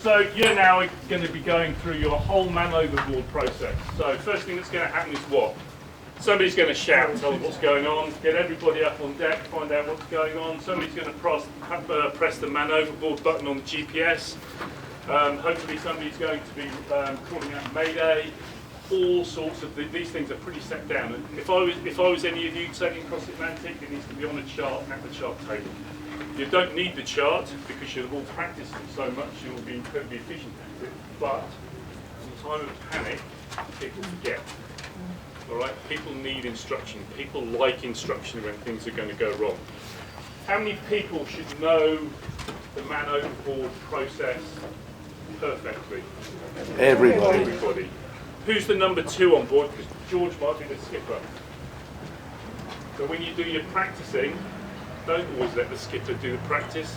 So you're now going to be going through your whole man-overboard process. So first thing that's going to happen is what? Somebody's going to shout, tell them what's going on, get everybody up on deck, find out what's going on. Somebody's going to press the man-overboard button on the GPS. Hopefully somebody's going to be calling out Mayday. All sorts of these things are pretty set down. And if I was any of you sailing across the Atlantic, it needs to be on a chart at the chart table. You don't need the chart because you've all practiced it so much you'll be incredibly efficient at it. But in time of panic, people forget. All right, people need instruction. People like instruction when things are going to go wrong. How many people should know the man-overboard process perfectly? Everybody. Who's the number 2 on board? Because George might be the skipper. So when you do your practicing, don't always let the skipper do the practice.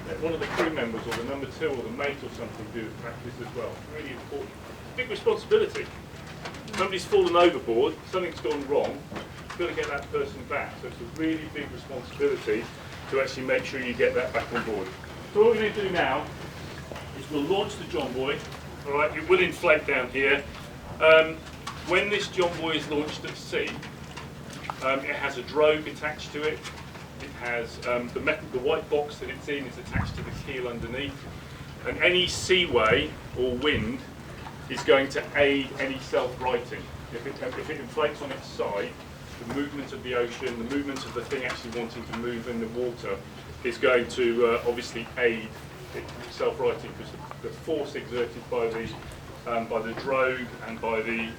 Let one of the crew members or the number 2 or the mate or something do the practice as well. Really important. Big responsibility. Somebody's fallen overboard, something's gone wrong, you've got to get that person back. So it's a really big responsibility to actually make sure you get that back on board. So what we're going to do now is we'll launch the John Boy. All right, it will inflate down here. When this John Boy is launched at sea, it has a drogue attached to it. It has the white box that it's in is attached to the keel underneath, and any seaway or wind is going to aid any self-righting. If it inflates on its side, the movement of the ocean, the movement of the thing actually wanting to move in the water is going to obviously aid self-righting, because the force exerted by the drogue and by the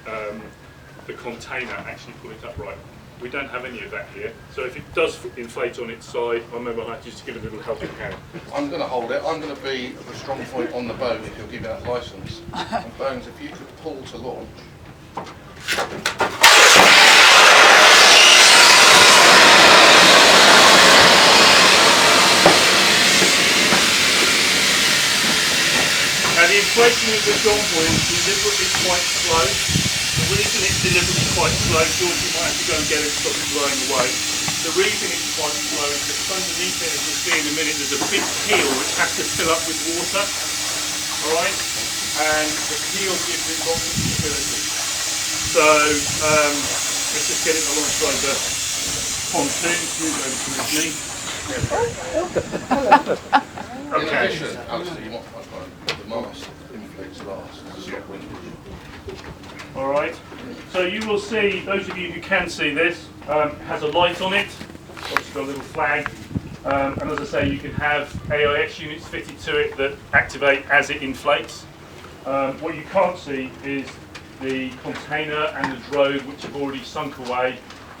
container actually pull it upright. We don't have any of that here, so if it does inflate on its side, I remember I have to just give it a little helping hand. I'm going to hold it. I'm going to be the strong point on the boat if you'll give me that licence. And Bones, if you could pull to launch. Now the inflation of the John Boy is deliberately quite slow. The reason it's deliberately quite slow, George, you might have to go and get it to stop it blowing away. The reason it's quite slow is because underneath it, as we'll see in a minute, there's a big keel which has to fill up with water. Alright? And the keel gives it lots of stability. So let's just get it alongside the pontoon. Move over towards me. In addition, actually, you might find the mast inflates last. It's not windage. Alright, so you will see, those of you who can see this, has a light on it, obviously got a little flag, and as I say, you can have AIS units fitted to it that activate as it inflates. What you can't see is the container and the drogue, which have already sunk away,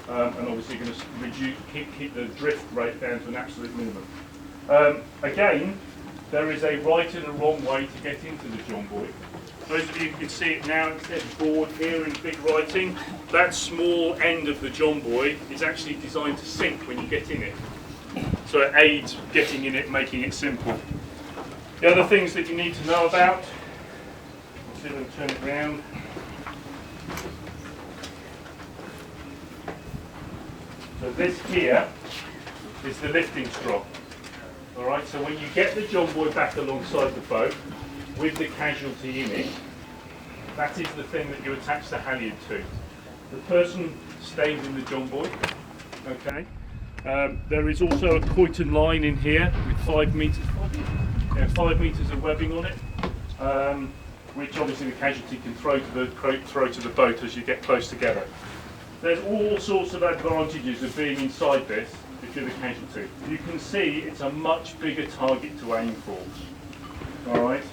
and obviously going to keep the drift rate down to an absolute minimum. Again, there is a right and a wrong way to get into the John Boy. Those of you who can see it now, it says board here in big writing. That small end of the John Boy is actually designed to sink when you get in it. So it aids getting in it, making it simple. The other things that you need to know about, let's see if I can turn it around. So this here is the lifting strop. Alright, so when you get the John Boy back alongside the boat, with the casualty in it, that is the thing that you attach the halyard to. The person stays in the John Boy, okay? There is also a Coyton line in here with 5 metres of webbing on it, which obviously the casualty can throw to the boat as you get close together. There's all sorts of advantages of being inside this if you're the casualty. You can see it's a much bigger target to aim for. Alright?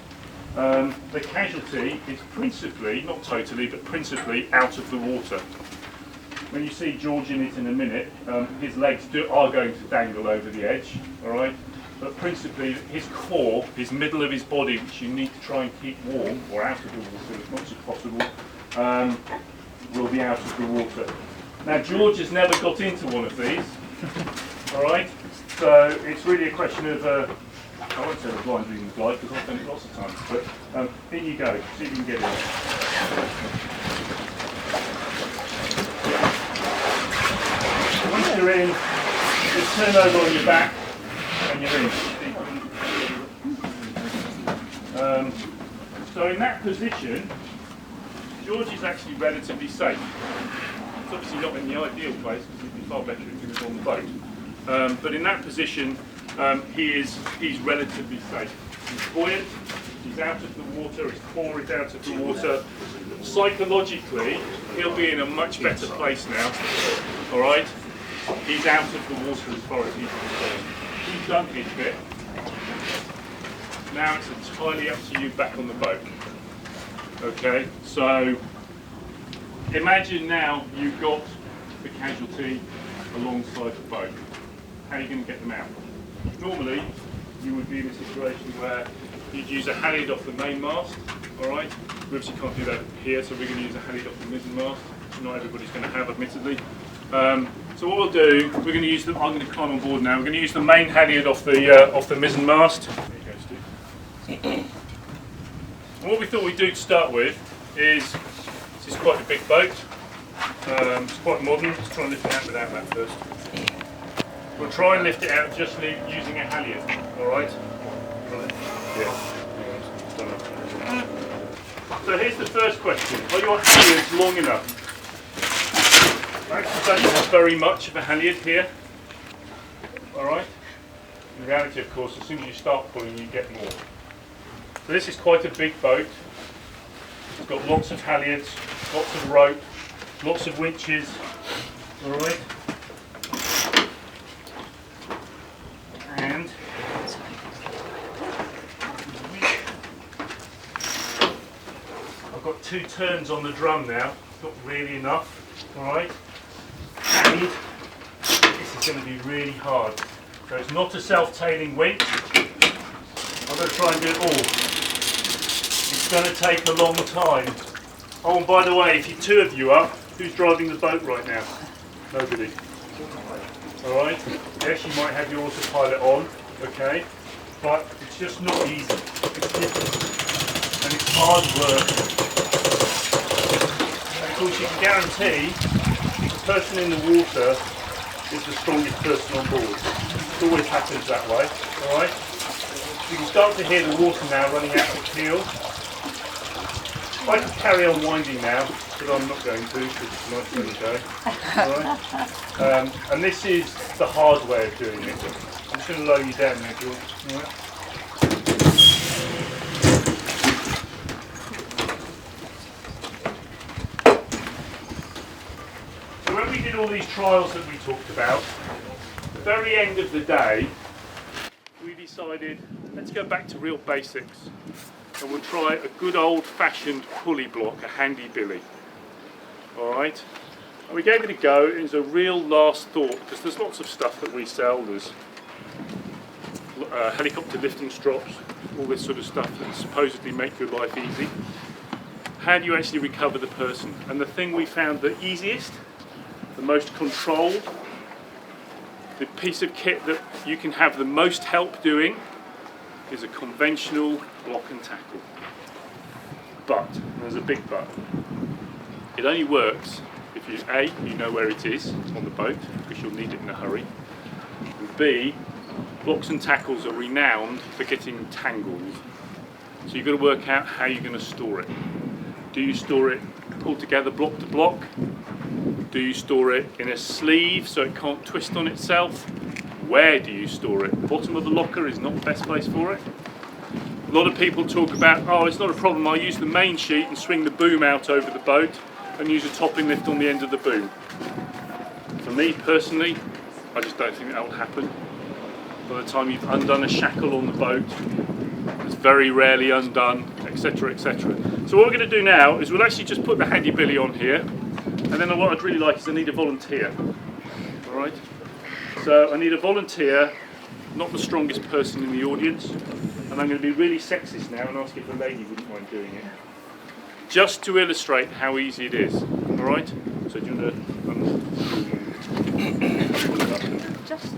The casualty is principally, not totally, but principally out of the water. When you see George in it in a minute, his legs are going to dangle over the edge, alright? But principally his core, his middle of his body, which you need to try and keep warm, or out of the water as much as possible, will be out of the water. Now George has never got into one of these, alright? So it's really a question of I won't say the blind leading the glide because I've done it lots of times, but in you go, see if you can get in. Once you're in, just turn over on your back and you're in. So in that position, George is actually relatively safe. It's obviously not in the ideal place because it'd be far better if he was on the boat. But in that position, he's relatively safe. He's buoyant, he's out of the water, his core is out of the water. Psychologically, he'll be in a much better place now. All right? He's out of the water as far as he's concerned. He's done his bit. Now it's entirely up to you back on the boat. Okay, so imagine now you've got the casualty alongside the boat. How are you going to get them out? Normally, you would be in a situation where you'd use a halyard off the main mast. All right, we obviously can't do that here, so we're going to use a halyard off the mizzen mast. Not everybody's going to have, admittedly. So what we'll do, we're going to use the. I'm going to climb on board now. We're going to use the main halyard off the mizzen mast. There you go, Steve. And what we thought we'd do to start with is, this is quite a big boat. It's quite modern. Let's try and lift it out without that first. We'll try and lift it out just using a halyard. All right? Yeah. So here's the first question: are your halyards long enough? I actually don't have very much of a halyard here. All right. In reality, of course, as soon as you start pulling, you get more. So this is quite a big boat. It's got lots of halyards, lots of rope, lots of winches. All right. And I've got 2 turns on the drum now. Not really enough. All right. And this is going to be really hard. So it's not a self-tailing winch. I'm going to try and do it all. It's going to take a long time. Oh, and by the way, if you 2 of you up, who's driving the boat right now? Nobody. All right. Yes, you might have your autopilot on, okay, but it's just not easy. It's difficult, and it's hard work. And of course, you can guarantee the person in the water is the strongest person on board. It always happens that way. All right. You can start to hear the water now running out of the keel. I can carry on winding now, but I'm not going to because it's a nice sunny day. Right. And this is the hard way of doing it. I'm just going to lower you down now, George. Right. So when we did all these trials that we talked about, at the very end of the day, we decided, let's go back to real basics. And we'll try a good old-fashioned pulley block, a handy billy. All right. And we gave it a go. It was a real last thought because there's lots of stuff that we sell. There's helicopter lifting strops, all this sort of stuff that supposedly make your life easy. How do you actually recover the person? And the thing we found the easiest, the most controlled, the piece of kit that you can have the most help doing is a conventional block and tackle. But, and there's a big but, it only works if you, A, you know where it is on the boat, because you'll need it in a hurry, and B, blocks and tackles are renowned for getting tangled. So you've got to work out how you're going to store it. Do you store it pulled together block to block? Do you store it in a sleeve so it can't twist on itself? Where do you store it? The bottom of the locker is not the best place for it. A lot of people talk about, oh, it's not a problem, I'll use the main sheet and swing the boom out over the boat and use a topping lift on the end of the boom. For me personally, I just don't think that will happen. By the time you've undone a shackle on the boat, it's very rarely undone, etc, etc. So what we're going to do now is we'll actually just put the handy billy on here, and then what I'd really like is I need a volunteer. All right. So I need a volunteer, not the strongest person in the audience, and I'm going to be really sexist now and ask if a lady wouldn't mind doing it. Just to illustrate how easy it is. All right. So do you want to? Just.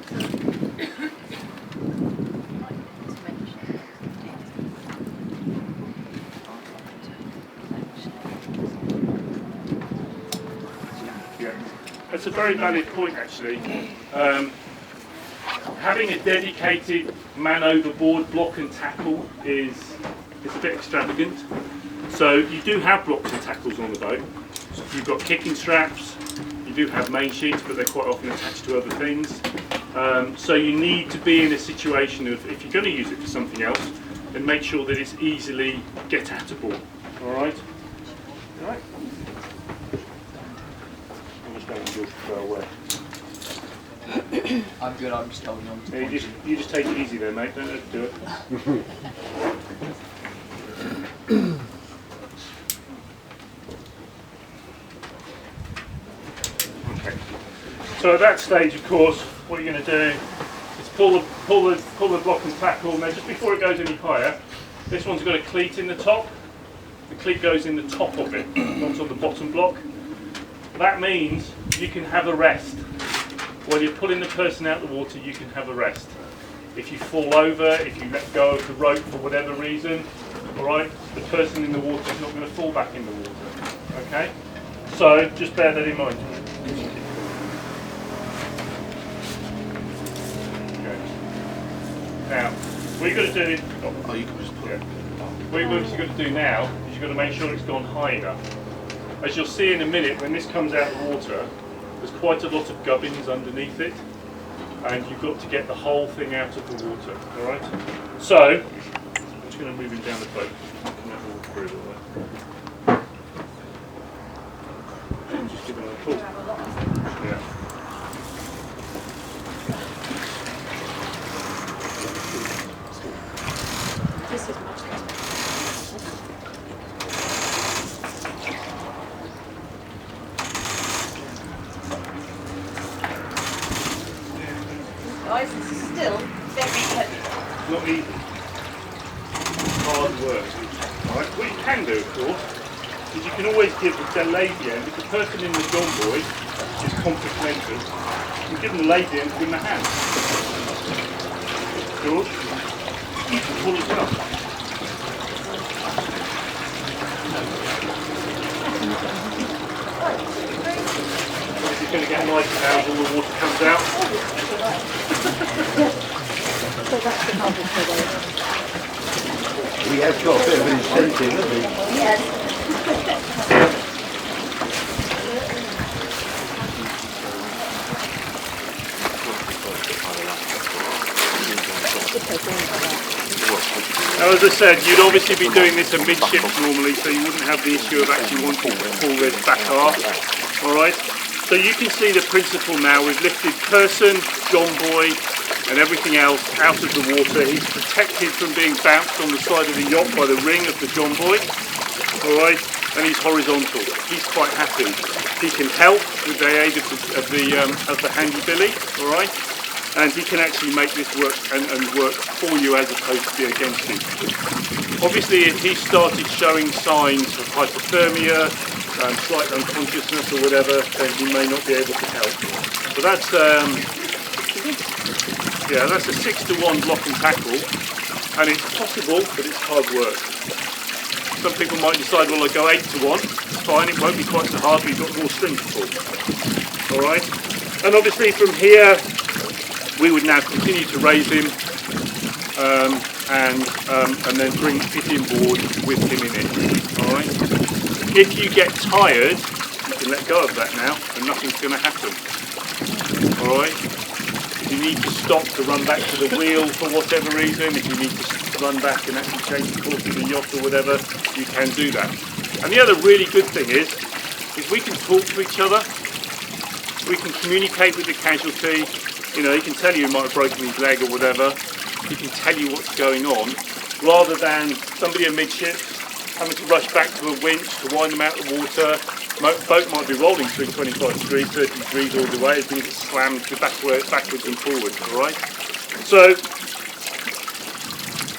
That's a very valid point, actually. Having a dedicated man-overboard block and tackle is It's a bit extravagant. So you do have blocks and tackles on the boat. You've got kicking straps, you do have main sheets, but they're quite often attached to other things. So you need to be in a situation of, if you're going to use it for something else, then make sure that it's easily get-at-able. Alright? Alright? I'm just going to go away. I'm good, I'm just holding on to Yeah, you just take it easy there, mate. Don't overdo it. Okay. So at that stage, of course, what you're going to do is pull the block and tackle. Now, just before it goes any higher, this one's got a cleat in the top. The cleat goes in the top of it, not on the bottom block. That means you can have a rest. While you're pulling the person out of the water, you can have a rest. If you fall over, if you let go of the rope for whatever reason, all right, the person in the water is not going to fall back in the water. Okay? So just bear that in mind. Okay. Now, what you've got to do, Oh, you can just put it. what you've obviously got to do now is you've got to make sure it's gone high enough. As you'll see in a minute, when this comes out of the water, there's quite a lot of gubbins underneath it, and you've got to get the whole thing out of the water. All right. So I'm just going to move him down the boat. You can have a walk through all that. And just give him a pull. Yeah. This is much better. Guys, this is still very heavy. It's not easy. It's hard work. Right. What you can do, of course, is you can always give the lazy end. If the person in the John Boy is complicated, you can give them the lazy end in the hand. George, you can pull as well. This is going to get nice now as all the water comes out. So that's the problem for those. We have got a bit of an incentive, haven't we? Yes. Now, as I said, you'd obviously be doing this amidships normally, so you wouldn't have the issue of actually wanting to pull this back aft. Alright? So you can see the principle now. We've lifted person, John Boy, and everything else out of the water. He's protected from being bounced on the side of the yacht by the ring of the John Boy. Alright? And he's horizontal. He's quite happy. He can help with the aid of the handy billy. Alright? And he can actually make this work and work for you as opposed to be against you. Obviously, if he started showing signs of hypothermia, slight unconsciousness or whatever, then he may not be able to help. So that's that's a 6-to-1 block and tackle, and it's possible, but it's hard work. Some people might decide, well, I'll go 8-to-1. It's fine, it won't be quite so hard, but you've got more string to pull. All right, and obviously from here, we would now continue to raise him and then bring it inboard with him in it. All right. If you get tired, you can let go of that now, and nothing's going to happen. All right. If you need to stop to run back to the wheel for whatever reason, if you need to run back and actually change the course of the yacht or whatever, you can do that. And the other really good thing is we can talk to each other. We can communicate with the casualty. You know, he can tell you he might have broken his leg or whatever. He can tell you what's going on, rather than somebody amidships having to rush back to a winch to wind them out of the water. Boat might be rolling through 25 degrees, 30 degrees all the way. It's going to get slammed backwards and forwards, all right? So,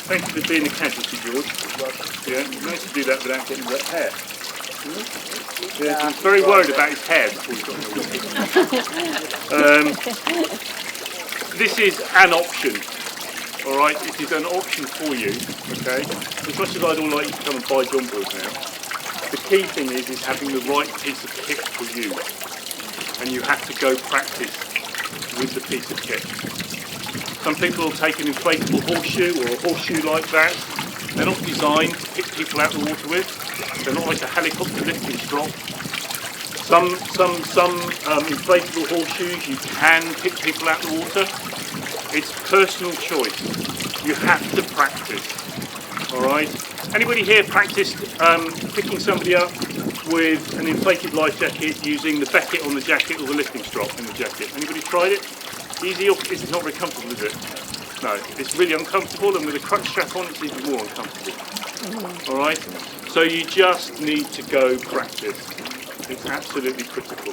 thank you for being a casualty, George. Yeah, you managed to do that without getting wet hair. Yeah, he was very worried about his hair before he got in the water. This is an option, all right? It is an option for you, okay? As much as I'd all like you to come and buy John Boys now, the key thing is having the right piece of kit for you, and you have to go practice with the piece of kit. Some people will take an inflatable horseshoe or a horseshoe like that, They're not designed to pick people out of the water with. They're not like a helicopter lifting strop. Some inflatable horseshoes you can pick people out of the water. It's personal choice. You have to practice. All right. Anybody here practiced picking somebody up with an inflated life jacket using the becket on the jacket or the lifting strop in the jacket? Anybody tried it? Easy or it's not very comfortable, is it? No, it's really uncomfortable, and with a crutch strap on, it's even more uncomfortable. All right. So you just need to go practice. It's absolutely critical.